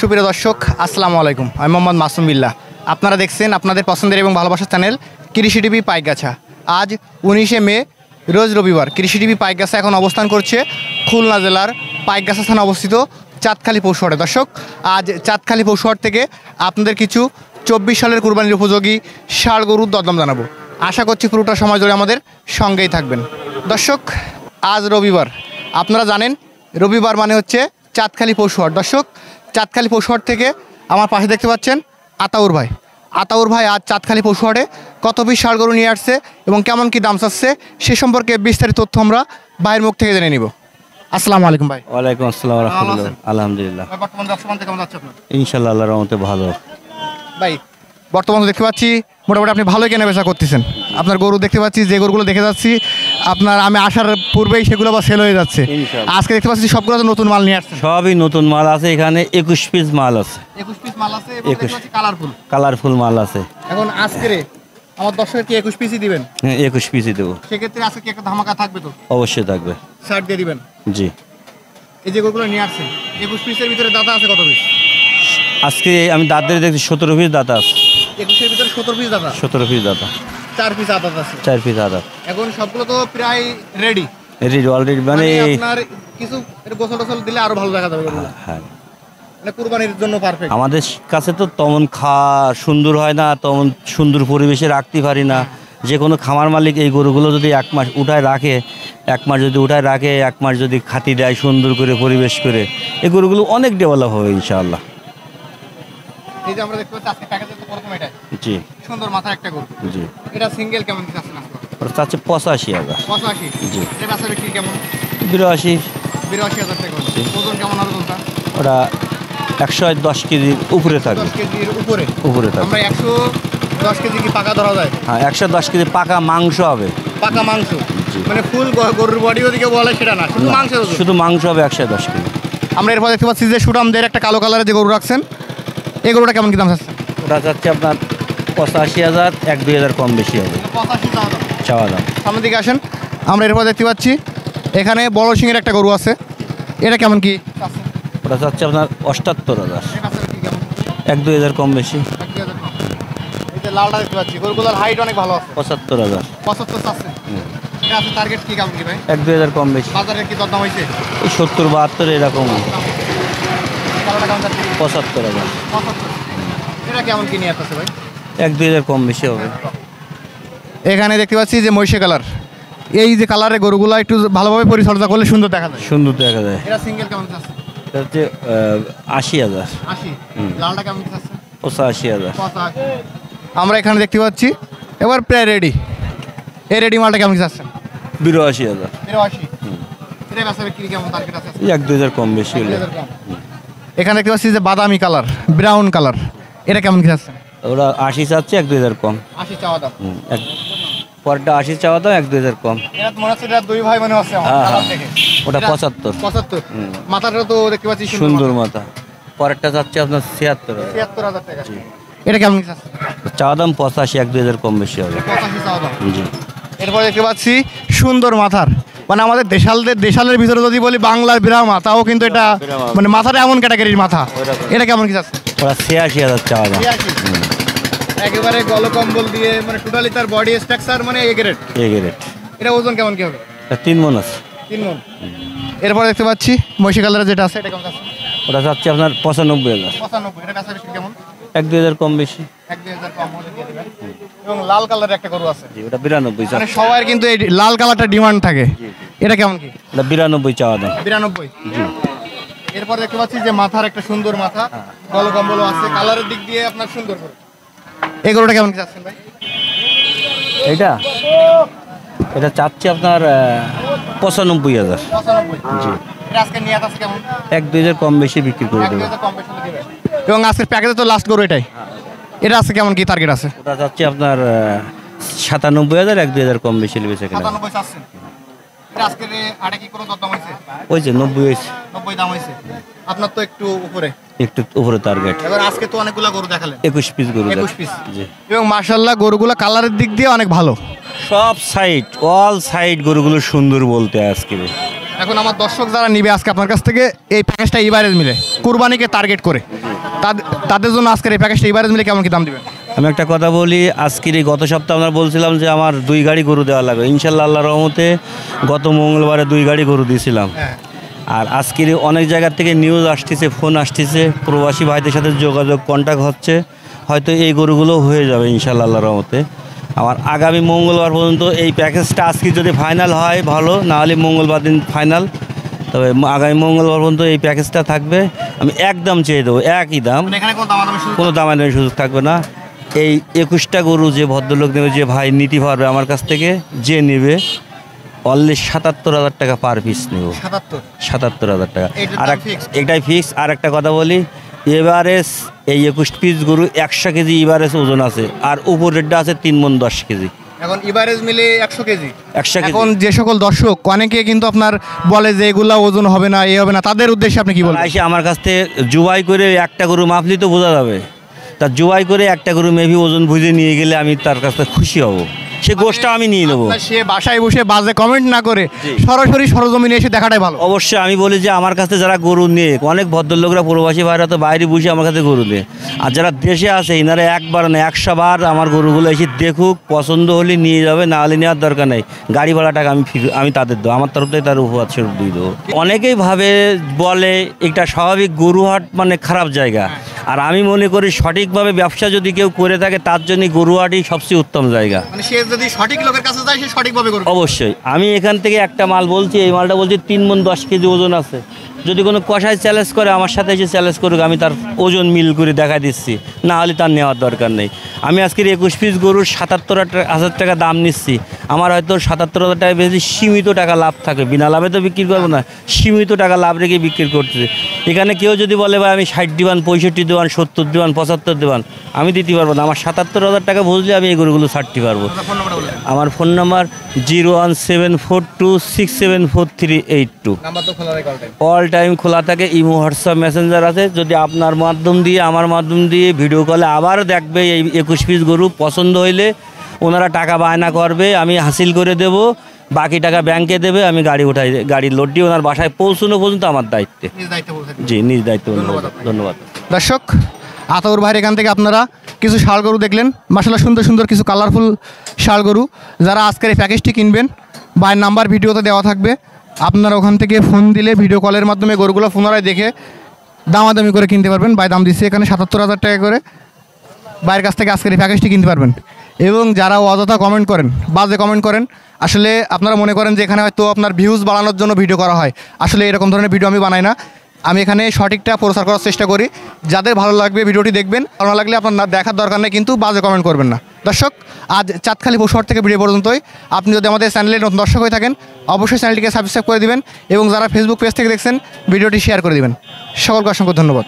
সুপ্রিয় দর্শক, আসসালামু আলাইকুম। আমি মোহাম্মদ মাসুম বিল্লাহ। আপনারা দেখছেন আপনাদের পছন্দের এবং ভালোবাসার চ্যানেল কৃষি টিভি পাইকগাছা। আজ 19শে মে, রোজ রবিবার। কৃষি টিভি পাইকগাছা এখন অবস্থান করছে খুলনা জেলার পাইকগাছা থানা অবস্থিত চাঁদখালি পৌরসভায়। দর্শক, আজ চাঁদখালি পৌরসভার থেকে আপনাদের কিছু 24 সালের কুরবানির উপযোগী ষাঁড় গরুর দরদাম জানাবো। আশা করছি পুরোটা সময় ধরে আমাদের সঙ্গেই থাকবেন। দর্শক, আজ রবিবার। আপনারা জানেন রবিবার মানে হচ্ছে চাঁদখালি পৌরসভার। দর্শক, চাঁদখালি পৌরসভার থেকে আমার পাশে দেখতে পাচ্ছেন আতাউর ভাই। আতাউর ভাই আজ চাঁদখালি পৌরসভারে কত পিস ষাঁড় গরু নিয়ে আসছে এবং কেমন কি দাম চাচ্ছে সে সম্পর্কে বিস্তারিত তথ্য আমরা ভাইয়ের মুখ থেকে জেনে নিব। আসসালামু আলাইকুম ভাই। ওয়ালাইকুম আসসালাম ওয়া রাহমাতুল্লাহ। আলহামদুলিল্লাহ। বর্তমান ব্যবসা বাণিজ্য কেমন যাচ্ছে আপনার? ইনশাআল্লাহ আল্লাহর রহমতে ভালো। ভাই, বর্তমানে দেখতে পাচ্ছি মোটামুটি আপনি ভালোই কেনা বেচা করতেছেন। আপনার গরু দেখতে পাচ্ছি, যে গরুগুলো দেখে যাচ্ছি আপনার আমি আসার পূর্বেই সেগুলো আবার সেল হয়ে যাচ্ছে। ইনশাআল্লাহ। আজকে দেখতে পাচ্ছি সবগুলো তো নতুন মাল নিয়ে আসছেন। সবই নতুন মাল আছে, এখানে 21 পিস মাল আছে। 21 পিস মাল আছে এবং দেখতে 21 পাচ্ছি কালারফুল। কালারফুল মাল আছে। এখন আজকে আমার দর্শকের কি 21 পিসই দিবেন? হ্যাঁ, 21 পিসই দেবো। সেক্ষেত্রে আজকে কি একটা ধামাকা থাকবে তো? অবশ্যই থাকবে। শার্ট দিয়ে দিবেন। জি। এই যে গরুগুলো নিয়ে আসছেন 21 পিসের ভিতরে দাতা আছে কত পিস? আজকে আমি দাঁত দিয়ে দেখছি 17 পিস দাঁত আছে। 21 এর ভিতরে 17 পিস দাতা, 17 পিস দাঁত, 4 পিস আদাত আছে। 4 পিস দাঁত। এখন সবগুলো তো প্রায় রেডি। রেডি অলরেডি, মানে আপনার কিছু গোসল টোসল দিলে আরো ভালো দেখা যাবে গরুগুলো। হ্যাঁ, মানে কুরবানির জন্য পারফেক্ট। আমাদের কাছে তো তেমন সুন্দর হয় না, তেমন সুন্দর পরিবেশে রাখতে পারি না। যে কোনো খামার মালিক এই গরুগুলো যদি 1 মাস উঠায় রাখে, 1 মাস যদি উঠায় রাখে, 1 মাস যদি খাতি দেয় সুন্দর করে পরিবেশ করে, এই গরুগুলো অনেক ডেভেলপ হবে ইনশাআল্লাহ। এই যে আমরা দেখতে পাচ্ছি আজকে প্যাকেজে তো প্রথম এটা। জি। সুন্দর মাথার একটা গরু। জি। এটা সিঙ্গেল কেমন কি আছে না? ওটা চাচ্ছে 85,000। 85। জি। এটা বেচা বিক্রি কেমন? 82। 82,000 টাকা। ওজন কেমন হবে কোনটা? ওটা 110 কেজির উপরে থাকবে। 10 কেজির উপরে থাকবে। আমরা 110 কেজি কি পাকা ধরা যায়? হ্যাঁ, 110 কেজি পাকা মাংস হবে। পাকা মাংস। জি। মানে ফুল গরুর বডি ওদিকে বলে সেটা না, শুধু মাংসের ওজন। শুধু মাংস হবে 110 কেজি। আমরা এরপর দেখতে পাচ্ছি যে সুরামদের একটা কালো কালারের যে গরু রাখছেন, এই গরুটা কেমন কি দাম চাচ্ছেন? ওটা চাচ্ছে আপনার 85,000, 1-2,000 কম বেশি হবে 85 দাম। চাওয়া দাম। সামনের দিকে আসেন। আমরা এরপর দেখতে পাচ্ছি এখানে বড় সিংয়ের একটা গরু আছে, এটা কেমন কি? ওটা চাচ্ছে আপনার 78,000, 1-2,000 কম বেশি। এই যে লালটা দেখতে পাচ্ছি, গরুগুলোর হাইট অনেক ভালো আছে। 75,000, 75 চাচ্ছেন। এটা আছে টার্গেট কি কেমন কি ভাই? 1-2,000 কম বেশি। বাজারে কি দরদাম হয়েছে? ওই 70-72 এরকম। কালোটা কেমন যাচ্ছে? 75,000, 75। এটা কেমন কি নিয়ে আসছে ভাই? 1-2,000 কম বেশি হবে। এখানে দেখতে পাচ্ছি যে মহিষে কালার। এই যে কালারের গরুগুলো একটু ভালোভাবে পরিচর্যা করলে সুন্দর দেখা যায়। সুন্দর দেখা যায়। এটা সিঙ্গেল কেমন যাচ্ছে? এটা হচ্ছে 80,000, 80। লালটা কেমন যাচ্ছে? 85,000। 85। আমরা এখানে দেখতে পাচ্ছি এবার প্রায় রেডি। এই রেডি মালটা কেমন যাচ্ছে? 82,000। 83। এটা বেচা বিক্রি কেমন টার্গেট আছে? 1-2,000 কম বেশি হলে। এখানে দেখতে পাচ্ছি যে বাদামি কালার, ব্রাউন কালার, এটা কেমন কি যাচ্ছে? ওরা 80 চাচ্ছে, 1-2,000 কম। 80 চাওয়া দাম। পরটা 80 চাওয়া দাম, 1-2,000 কম। এটা মনে হচ্ছে এটা দুই ভাই মনে হচ্ছে আমার হ্যাঁ, কালার দেখে। ওটা 75। 75। মাথাটা তো দেখতে পাচ্ছি সুন্দর মাথা। পরেরটা চাচ্ছে আপনার 76,000। 76000 টাকা। এটা কেমন কি যাচ্ছে? চাওয়া দাম 85, 1-2,000 কম বেশি হবে। 85 চাওয়া দাম। জি। এরপর দেখতে পাচ্ছি সুন্দর মাথার, মানে আমাদের দেশালের ভিতরে যদি বলি বাংলার বিরামা, তাও কিন্তু এটা মানে মাথাটা এমন ক্যাটাগরির মাথা। এটা কেমন কি যাচ্ছে? ওরা 86,000 চাওয়া দাম। 86। একেবারে গলকম্বল দিয়ে মানে টোটালি তার বডি স্ট্রাকচার মানে এ গ্রেড। A grade. এটা ওজন কেমন কি হবে? 3 মণ আছে। 3 মণ। এরপর দেখতে পাচ্ছি মহিষী কালারের যেটা আছে, এটা কেমন যাচ্ছে? ওটা চাচ্ছে আপনার 95,000। 95। এটা বেচা বিক্রি কেমন? 1-2,000 কম বেশি। 1-2,000 কম হলে দিয়ে দিবেন। এবং লাল কালারের একটা গরু আছে। জি, ওটা 92 মানে সবার কিন্তু এই লাল কালারটা ডিমান্ড থাকে। এটা কেমন কি? ওটা 92 চাওয়া দাম। 92। জি। এরপর দেখতে পাচ্ছি যে মাথার একটা সুন্দর মাথা, গলকম্বল আছে, কালারের দিক দিয়ে আপনার সুন্দর গরু। এই গরুটা কেমন কি যাচ্ছেন ভাই? এটা চাচ্ছে আপনার 95,000। 95। জি। এটা আজকে নিয়াত আছে কেমন? 1-2,000 কম বেশি বিক্রি করে দেবে। 1-2,000 কম বেশি দিবেন। এবং আজকের প্যাকেজে তো লাস্ট গরু এটাই। এটা আছে কেমন কি টার্গেট আছে? ওটা চাচ্ছে আপনার 97,000, 1-2,000 কম বেশি নেবে সেখানে। 97 চাচ্ছেন। এটা আজকের আড়ে কি কোনো দরদাম হয়েছে? ওই যে 90 হয়েছে। 90 দাম হয়েছে। আপনার তো একটু উপরে। একটু উপরে টার্গেট। এবার আজকে তো অনেকগুলো গরু দেখালেন। 21 পিস গরু। 21 পিস। জি। এবং মাশাআল্লাহ গরুগুলো কালারের দিক দিয়ে অনেক ভালো। সব সাইড, অল সাইড গরুগুলো সুন্দর বলতে আজকে। এখন আমার দর্শক যারা নিবে আজকে আপনার কাছ থেকে এই প্যাকেজটা এভারেজ মিলে কুরবানিকে টার্গেট করে তাদের জন্য আজকের এই প্যাকেজটা এভারেজ মিলে কেমন কি দাম দিবেন? আমি একটা কথা বলি, আজকের এই গত সপ্তাহে আমরা বলছিলাম যে আমার 2 গাড়ি গরু দেওয়া লাগবে, ইনশাল্লাহ আল্লাহর রহমতে গত মঙ্গলবারে 2 গাড়ি গরু দিয়েছিলাম। আর আজকের অনেক জায়গার থেকে নিউজ আসতেছে, ফোন আসতেছে, প্রবাসী ভাইদের সাথে যোগাযোগ কন্ট্যাক্ট হচ্ছে, হয়তো এই গরুগুলো হয়ে যাবে ইনশাল্লাহ আল্লাহর রহমতে। আমার আগামী মঙ্গলবার পর্যন্ত এই প্যাকেজটা আজকে যদি ফাইনাল হয় ভালো, না হলে মঙ্গলবার দিন ফাইনাল, তবে আগামী মঙ্গলবার পর্যন্ত এই প্যাকেজটা থাকবে। আমি একদম চেয়ে দেবো, একই দাম, কোনো দামাদামি সুযোগ থাকবে না। এই 21টা গরু যে ভদ্রলোক নেবে, যে ভাই নিতে পারবে আমার কাছ থেকে, যে নেবে অনলি 77,000 টাকা পার পিস নেব। 77,000 টাকা। আর এটাই ফিক্স। আর একটা কথা বলি, এভারেজ এই 21 পিস গরু 100 কেজি এভারেজ ওজন আছে, আর উপরেরটা আছে 3 মণ 10 কেজি। এখন এভারেজ মিলে 100 কেজি। 100 কেজি। এখন যে সকল দর্শক অনেকে কিন্তু আপনার বলে যে এগুলা ওজন হবে না, হবে না, তাদের উদ্দেশ্যে আপনি কি বলবেন? এসে আমার কাছ থেকে জুবাই করে একটা গরু মাপলি তো বোঝা যাবে, তা জুবাই করে একটা গরু মেবি ওজন বুঝে নিয়ে গেলে আমি তার কাছে খুশি হব, সে গোষ্ঠটা আমি নিয়ে নেবো। সে বাসায় বসে বাজে কমেন্ট না করে সরাসরি সরজমিনে এসে দেখাটাই ভালো। অবশ্যই আমি বলি যে আমার কাছে যারা গরু নিয়ে, অনেক ভদ্রলোকরা প্রবাসী ভাইরা তো বাইরে বসে আমার কাছে গরু নেয়, আর যারা দেশে আছে এনারা একবার না 100 বার আমার গরুগুলো এসে দেখুক, পছন্দ হলে নিয়ে যাবে, না হলে নেওয়ার দরকার নেই। গাড়ি ভাড়া টাকা আমি তাদের দেবো, আমার তরফ থেকে তার উপহার স্বরূপ দিয়ে দেবো। অনেকেই ভাবে বলে একটা স্বাভাবিক গরু হাট মানে খারাপ জায়গা, আর আমি মনে করি সঠিকভাবে ব্যবসা যদি কেউ করে থাকে তার জন্য গরু হাটই সবচেয়ে উত্তম জায়গা। মানে সে যদি সঠিক লোকের কাছে যায় সে সঠিকভাবে করবে। অবশ্যই আমি এখান থেকে একটা মাল বলছি, এই মালটা বলছি 3 মণ 10 কেজি ওজন আছে। যদি কোনো কষায় চ্যালেঞ্জ করে আমার সাথে এসে চ্যালেঞ্জ করুক, আমি তার ওজন মিল করে দেখা দিচ্ছি, না হলে তার নেওয়ার দরকার নেই। আমি আজকের 21 পিস গরুর 77,000 টাকা দাম নিচ্ছি, আমার হয়তো 77,000 টাকা বেশি সীমিত টাকা লাভ থাকে, বিনা লাভে তো বিক্রি করবো না, সীমিত টাকা লাভ রেখে বিক্রি করতেছে। এখানে কেউ যদি বলে ভাই আমি 60 দিবান, 65 দিবান, 70 দিবান, 75 দিবান, আমি দিতে পারবো না। আমার 77,000 টাকা বুঝলে আমি এই গরুগুলো ছাড়তে পারবো। আমার ফোন নাম্বার 01742674382। অল টাইম খোলা থাকে, ইমো হোয়াটসঅ্যাপ মেসেঞ্জার আছে। যদি আপনার মাধ্যম দিয়ে, আমার মাধ্যম দিয়ে ভিডিও কলে আবার দেখবে এই 21 পিস গরু, পছন্দ হইলে ওনারা টাকা বায়না করবে, আমি হাসিল করে দেব, বাকি টাকা ব্যাংকে দেবে, আমি গাড়ি উঠাই, গাড়ির লোড দিয়ে ওনার বাসায় পৌঁছানো পর্যন্ত আমার দায়িত্বে। জি, নিজ দায়িত্ব। ধন্যবাদ। দর্শক, আতাউর ভাইয়ের এখান থেকে আপনারা কিছু ষাঁড় গরু দেখলেন, মাশাআল্লাহ সুন্দর সুন্দর কিছু কালারফুল ষাঁড় গরু। যারা আজকের এই প্যাকেজটি কিনবেন, ভাইয়ের নাম্বার ভিডিওতে দেওয়া থাকবে, আপনারা ওখান থেকে ফোন দিলে ভিডিও কলের মাধ্যমে গরুগুলো পুনরায় দেখে দামাদামি করে কিনতে পারবেন। ভাই দাম দিচ্ছে এখানে 77,000 টাকা করে, ভাইয়ের কাছ থেকে আজকের এই প্যাকেজটি কিনতে পারবেন। এবং যারা অযথা কমেন্ট করেন, বাজে কমেন্ট করেন, আসলে আপনারা মনে করেন যে এখানে হয়তো আপনার ভিউজ বাড়ানোর জন্য ভিডিও করা হয়, আসলে এরকম ধরনের ভিডিও আমি বানাই না। আমি এখানে সঠিকটা প্রচার করার চেষ্টা করি। যাদের ভালো লাগবে ভিডিওটি দেখবেন, ভালো না লাগলে আপনার দেখার দরকার নেই, কিন্তু বাজে কমেন্ট করবেন না। দর্শক, আজ চাঁদখালি পশুহাট থেকে ভিডিও পর্যন্তই। আপনি যদি আমাদের চ্যানেলে নতুন দর্শক হয়ে থাকেন, অবশ্যই চ্যানেলটিকে সাবস্ক্রাইব করে দিবেন, এবং যারা ফেসবুক পেজ থেকে দেখছেন ভিডিওটি শেয়ার করে দিবেন। সকলকে অসংখ্য ধন্যবাদ।